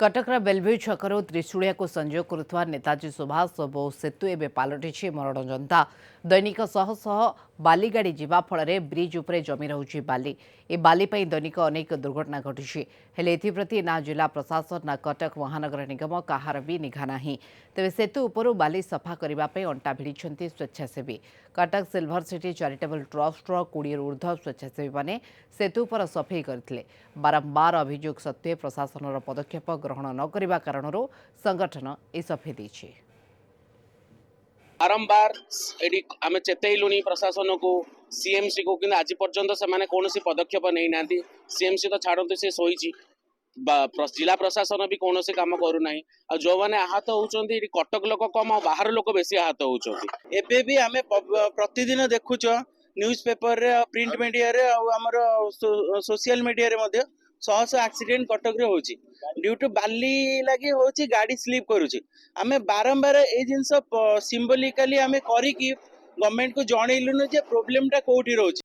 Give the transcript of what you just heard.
कटकर बेलभ्यू छकरू त्रिशूलिया को संजोग करुवा नेताजी सुभाष बोस सेतु एवं पलटि मरण जनता दैनिक शह शह बाली गाड़ी जीवा फल ब्रिज उपरे जमी रही बाली ए बाली दैनिक अनेक दुर्घटना घटी हेले एप्रति ना जिला प्रशासन ना कटक महानगर निगम कहार भी निघा ना तेज सेतु उपरू बाली सफा करने अंटा भिड़ी स्वेच्छासेवी कटक सिल्वर सिटी चैरिटेबल ट्रस्टर 20 ऊर्ध्व स्वेच्छासेवी मैंने सेतु पर सफेई करते बारंबार अभियोग सत्वे प्रशासन पदक्षेप ग्रहण न करने कारण संगठन ए सफेई देछि। बारंबार आम चेतईलु प्रशासन को सीएमसी को कि आज पर्यंत से कौन पदक्षेप नहीं ना सीएमसी तो छाड़ू से शोची जिला प्रशासन भी कौन काम करना जो मैंने आहत होती कटक लोक कम बाहर लोक बेसी आहत होती एबे भी आमे प्रतिदिन देखुच न्यूज पेपर रे प्रिंट मीडिया रे आमर सोशल मीडिया रे मध्य शह शह एक्सीडेंट कटक रे होची ड्यू टू बाली लगी होची गाड़ी स्लीप करूची आमे बारंबार ए जिंस सिंबलिकली आमे करी कि गवर्नमेंट को जणैलुनु जे प्रॉब्लम टा कोठी रहउची।